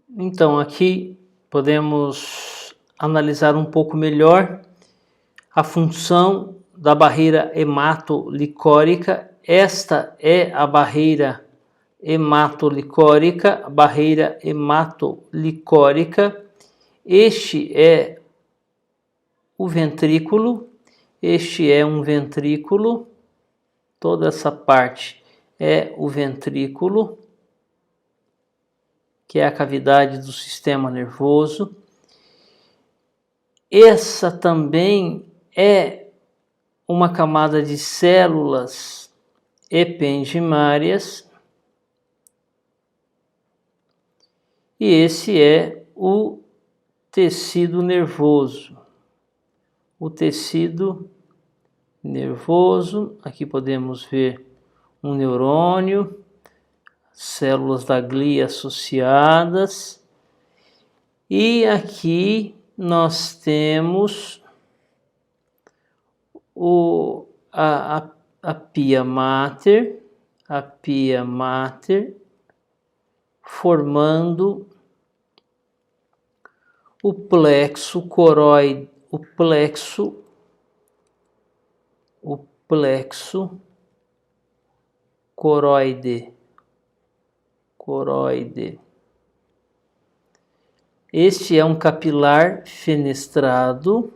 Então, aqui podemos analisar um pouco melhor a função da barreira hematolicórica. Esta é a barreira hematolicórica, Este é o ventrículo, este é um ventrículo, toda essa parte é o ventrículo, que é a cavidade do sistema nervoso. Essa também é uma camada de células ependimárias. E esse é o tecido nervoso. O tecido nervoso, aqui podemos ver um neurônio, células da glia associadas. E aqui nós temos a pia mater, formando o plexo coroide, o plexo coroide. Este é um capilar fenestrado,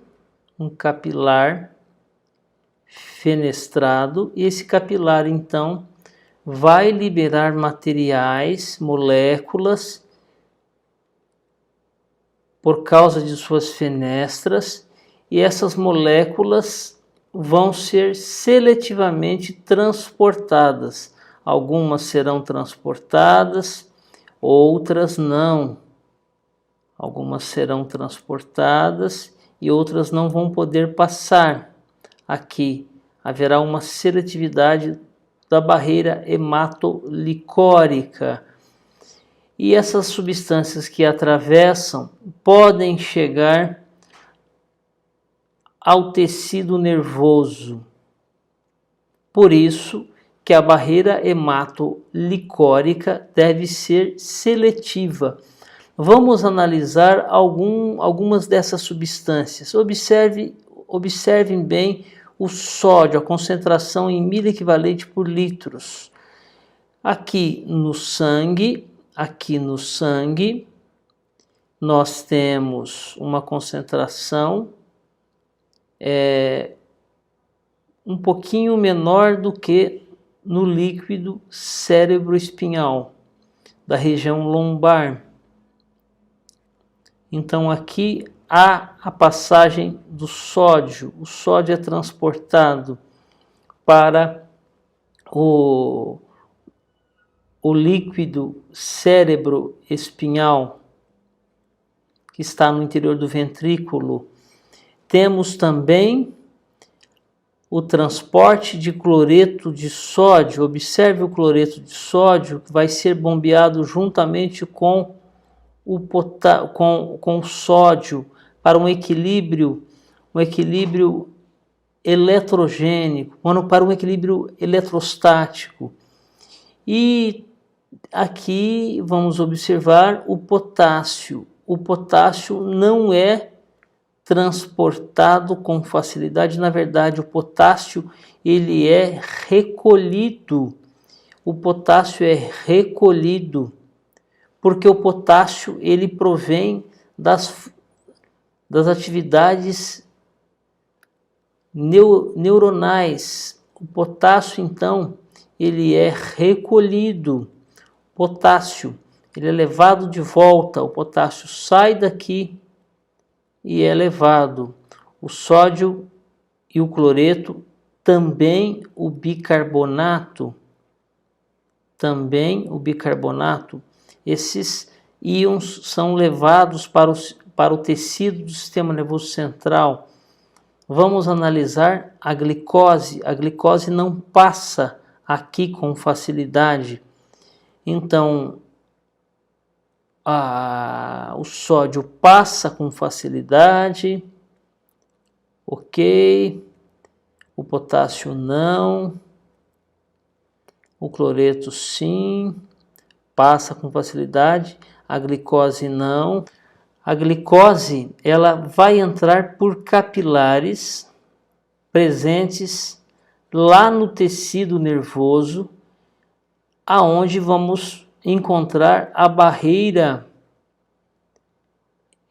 e esse capilar então vai liberar materiais, moléculas, por causa de suas fenestras, e essas moléculas vão ser seletivamente transportadas. Algumas serão transportadas, outras não. Algumas serão transportadas e outras não vão poder passar. Aqui haverá uma seletividade da barreira hematolicórica. E essas substâncias que atravessam podem chegar ao tecido nervoso. Por isso que a barreira hematolicórica deve ser seletiva. Vamos analisar algumas dessas substâncias. Observem bem o sódio, a concentração em milho equivalente por litros. Aqui no sangue, nós temos uma concentração um pouquinho menor do que no líquido cerebroespinhal, da região lombar. Então aqui há a passagem do sódio. O sódio é transportado para o líquido cerebroespinhal, que está no interior do ventrículo. Temos também o transporte de cloreto de sódio. Observe o cloreto de sódio, que vai ser bombeado juntamente com o sódio para um equilíbrio eletrogênico, para um equilíbrio eletrostático. E aqui vamos observar o potássio. O potássio não é transportado com facilidade. Na verdade, o potássio ele é recolhido. O potássio é recolhido porque o potássio ele provém das atividades neuronais. O potássio, então, ele é recolhido. Potássio, ele é levado de volta. O potássio sai daqui e é levado. O sódio e o cloreto, também o bicarbonato. Esses íons são levados para o tecido do sistema nervoso central. Vamos analisar a glicose. A glicose não passa aqui com facilidade. Então, o sódio passa com facilidade, ok. O potássio não. O cloreto sim, passa com facilidade. A glicose não. A glicose, ela vai entrar por capilares presentes lá no tecido nervoso, aonde vamos encontrar a barreira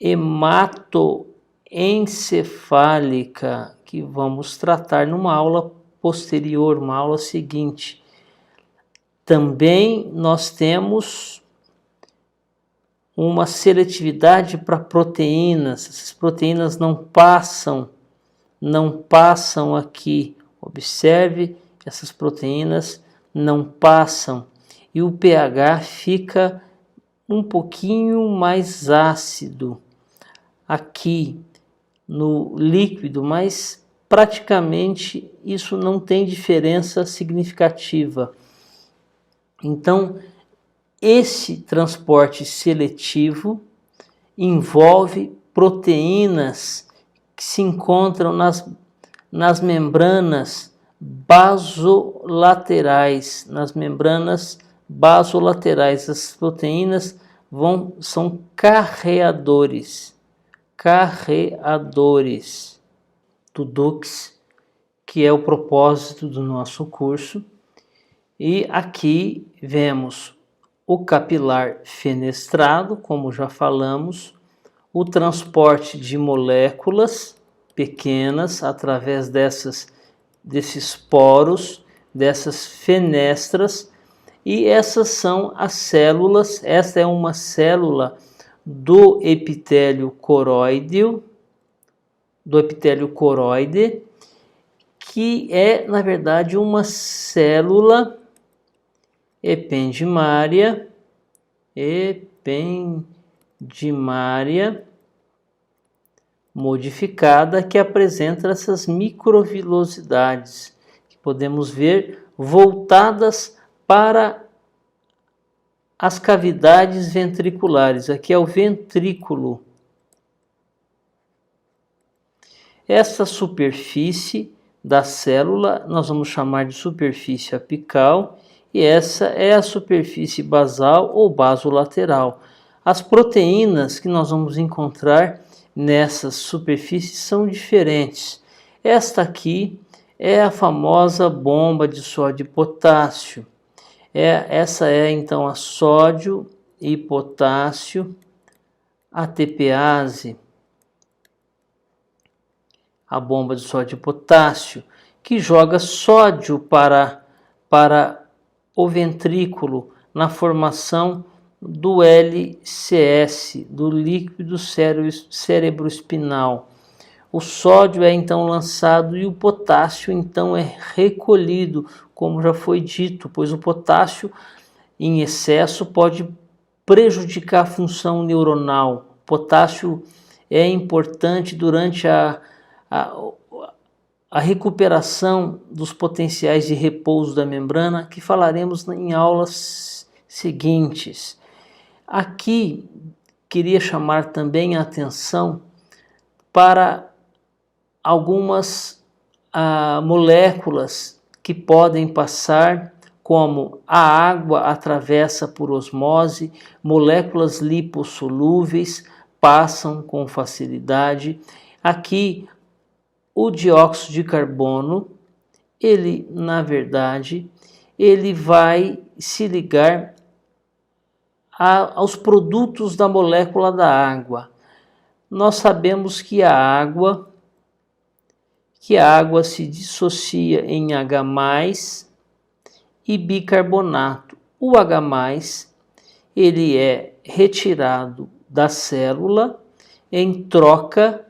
hematoencefálica, que vamos tratar numa aula posterior, uma aula seguinte. Também nós temos uma seletividade para proteínas. Essas proteínas não passam aqui. Observe, essas proteínas não passam. E o pH fica um pouquinho mais ácido aqui no líquido, mas praticamente isso não tem diferença significativa. Então, esse transporte seletivo envolve proteínas que se encontram nas membranas basolaterais. As proteínas são carreadores do DUX, que é o propósito do nosso curso. E aqui vemos o capilar fenestrado, como já falamos, o transporte de moléculas pequenas através desses poros, dessas fenestras, e essas são as células. Esta é uma célula do epitélio coroide, que é, na verdade, uma célula ependimária modificada, que apresenta essas microvilosidades que podemos ver voltadas para as cavidades ventriculares. Aqui é o ventrículo. Essa superfície da célula nós vamos chamar de superfície apical, e essa é a superfície basal ou basolateral. As proteínas que nós vamos encontrar nessas superfícies são diferentes. Esta aqui é a famosa bomba de sódio e potássio. Essa é então a sódio e potássio ATPase, a bomba de sódio e potássio, que joga sódio para o ventrículo na formação do LCS, do líquido cerebroespinal. O sódio é então lançado e o potássio então é recolhido, como já foi dito, pois o potássio em excesso pode prejudicar a função neuronal. O potássio é importante durante a recuperação dos potenciais de repouso da membrana, que falaremos em aulas seguintes. Aqui queria chamar também a atenção para algumas moléculas que podem passar, como a água atravessa por osmose, moléculas lipossolúveis passam com facilidade. Aqui o dióxido de carbono, ele na verdade, ele vai se ligar aos produtos da molécula da água. Nós sabemos que a água se dissocia em H+ e bicarbonato. O H+, ele é retirado da célula em troca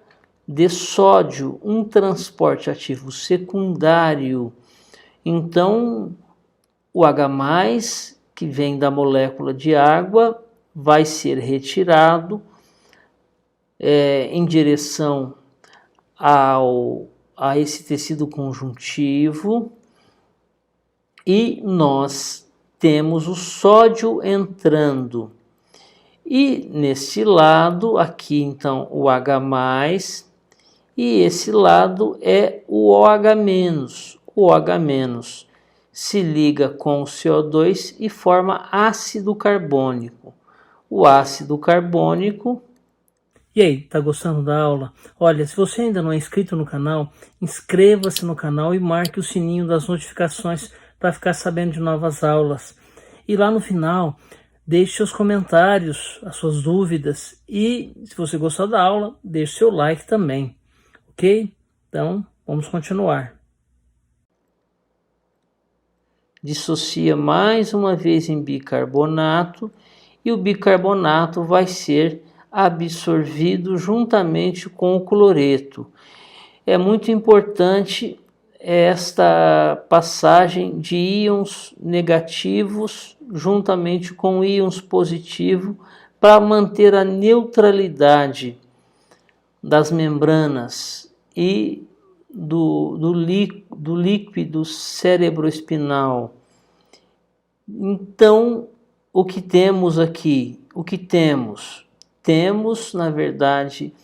de sódio, um transporte ativo secundário. Então, o H+, que vem da molécula de água, vai ser retirado em direção a esse tecido conjuntivo, e nós temos o sódio entrando. E nesse lado, aqui então o H+, e esse lado é o OH-. O OH- se liga com o CO2 e forma ácido carbônico. o ácido carbônico. E aí, tá gostando da aula? Olha, se você ainda não é inscrito no canal, inscreva-se no canal e marque o sininho das notificações para ficar sabendo de novas aulas. E lá no final, deixe seus comentários, as suas dúvidas e, se você gostou da aula, deixe seu like também, ok? Então, vamos continuar. Dissocia mais uma vez em bicarbonato e o bicarbonato vai ser absorvido juntamente com o cloreto. É muito importante esta passagem de íons negativos juntamente com íons positivos para manter a neutralidade das membranas e do líquido cerebroespinal. Então, o que temos aqui? O que temos? Temos, na verdade,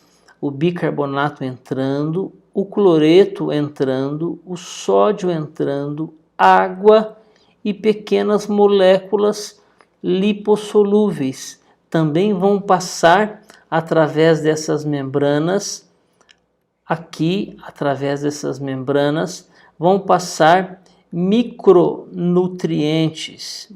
o bicarbonato entrando, o cloreto entrando, o sódio entrando, água e pequenas moléculas lipossolúveis também vão passar através dessas membranas. Aqui, através dessas membranas, vão passar micronutrientes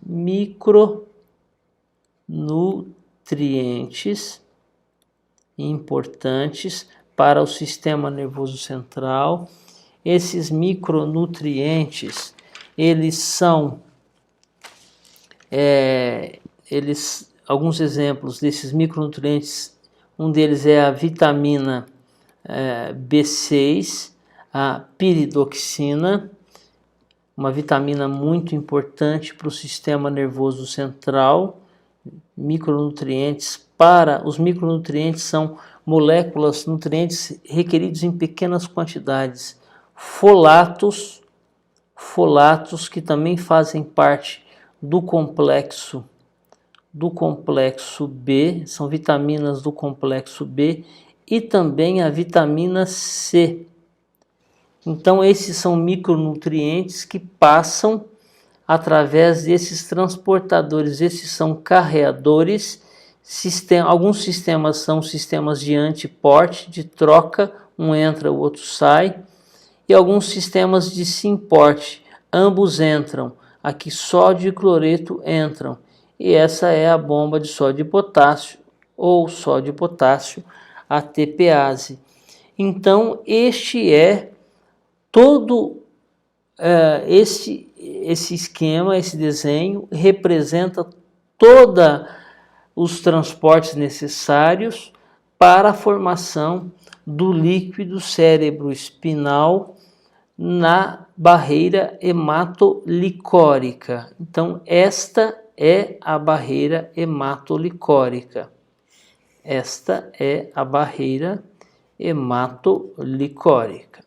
importantes para o sistema nervoso central. Esses micronutrientes, eles são alguns exemplos desses micronutrientes. Um deles é a vitamina B6, a piridoxina, uma vitamina muito importante para o sistema nervoso central. Os micronutrientes são moléculas, nutrientes requeridos em pequenas quantidades. Folatos que também fazem parte do complexo B, são vitaminas do complexo B, e também a vitamina C. Então, esses são micronutrientes que passam através desses transportadores. Esses são carreadores. Alguns sistemas são sistemas de antiporte, de troca, um entra, o outro sai. E alguns sistemas de simporte, ambos entram. Aqui sódio e cloreto entram. E essa é a bomba de sódio e potássio, ou sódio e potássio, ATPase. Então, este é todo esse esquema, esse desenho, representa todos os transportes necessários para a formação do líquido cerebroespinal na barreira hematolicórica. Então, esta é a barreira hematolicórica. Esta é a barreira hematolicórica.